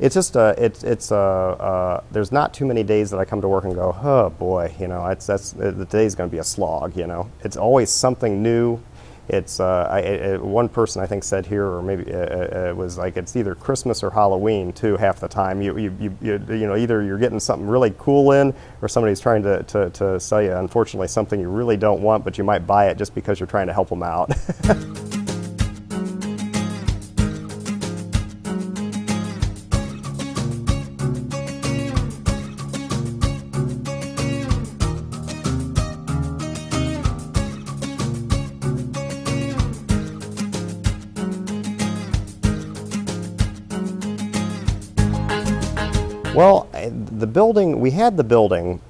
it's just there's not too many days that I come to work and go, oh boy, you know, the day's going to be a slog. You know, it's always something new. It's one person I think said here, or maybe it was like it's either Christmas or Halloween too. Half the time, you know, either you're getting something really cool in, or somebody's trying to sell you, unfortunately, something you really don't want, but you might buy it just because you're trying to help them out. Well, we had the building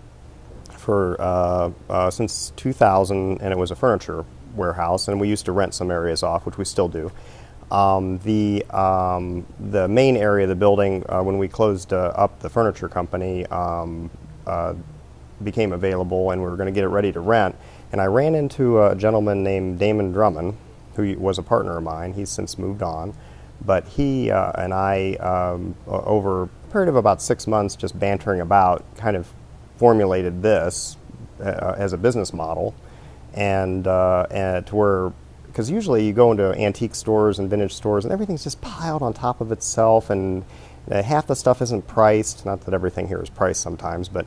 for since 2000, and it was a furniture warehouse, and we used to rent some areas off, which we still do. The main area of the building, when we closed up the furniture company, became available, and we were going to get it ready to rent. And I ran into a gentleman named Damon Drummond, who was a partner of mine. He's since moved on. But he and I, over a period of about 6 months, just bantering about, kind of formulated this as a business model, and to where, because usually you go into antique stores and vintage stores and everything's just piled on top of itself, and half the stuff isn't priced. Not that everything here is priced sometimes, but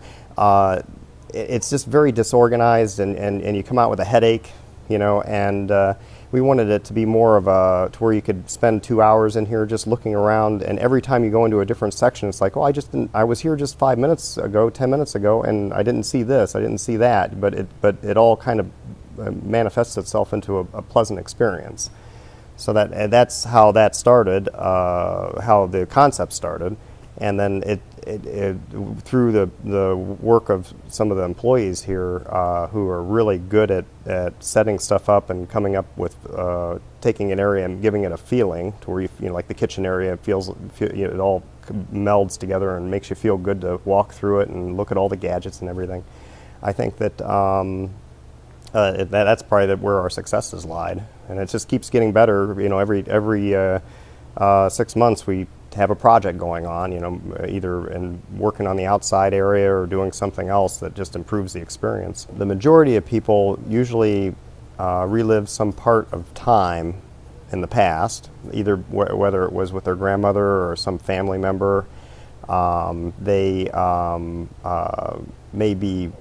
it's just very disorganized, and you come out with a headache, you know, and we wanted it to be more of to where you could spend 2 hours in here just looking around, and every time you go into a different section, it's like, oh, I was here just 5 minutes ago, 10 minutes ago, and I didn't see this, I didn't see that, but it all kind of manifests itself into a pleasant experience. So that's how that started, how the concept started, and then it through the work of some of the employees here, who are really good at setting stuff up and coming up with taking an area and giving it a feeling to where you know, like the kitchen area feels, you know, it all melds together and makes you feel good to walk through it and look at all the gadgets and everything. I think that that's probably where our successes lied, and it just keeps getting better. You know, every 6 months we have a project going on, you know, either in working on the outside area or doing something else that just improves the experience. The majority of people usually relive some part of time in the past, either whether it was with their grandmother or some family member. They may be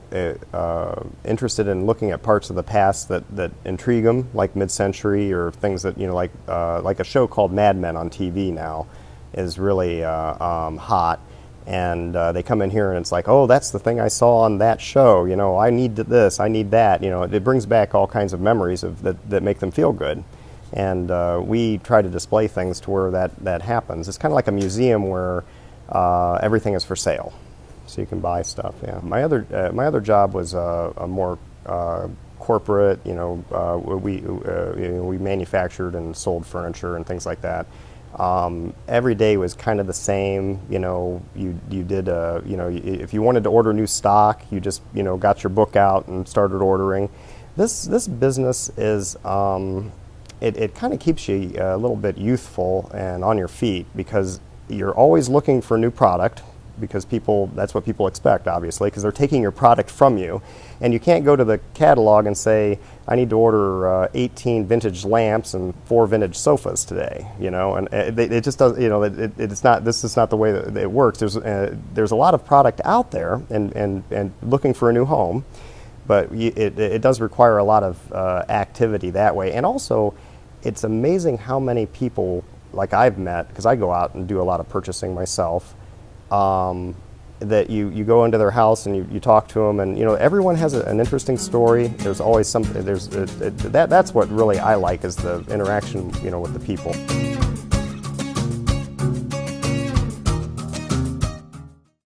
interested in looking at parts of the past that intrigue them, like mid-century, or things that, you know, like a show called Mad Men on TV now is really hot, and they come in here and it's like, oh, that's the thing I saw on that show, you know, I need this, I need that, you know, it brings back all kinds of memories that make them feel good, and we try to display things to where that happens. It's kind of like a museum where everything is for sale, so you can buy stuff. Yeah, my other job was a more corporate, you know, we manufactured and sold furniture and things like that. Every day was kind of the same. You know, you did, you know, if you wanted to order new stock, you just, you know, got your book out and started ordering. This business is, it kind of keeps you a little bit youthful and on your feet, because you're always looking for new product, because that's what people expect, obviously, because they're taking your product from you. And you can't go to the catalog and say, I need to order 18 vintage lamps and 4 vintage sofas today, you know, and it just does, you know, it's not, this is not the way that it works. There's a lot of product out there and looking for a new home, but it does require a lot of activity that way. And also, it's amazing how many people, like I've met, because I go out and do a lot of purchasing myself, that you go into their house and you talk to them, and, you know, everyone has an interesting story. There's always something. That's what really I like, is the interaction, you know, with the people.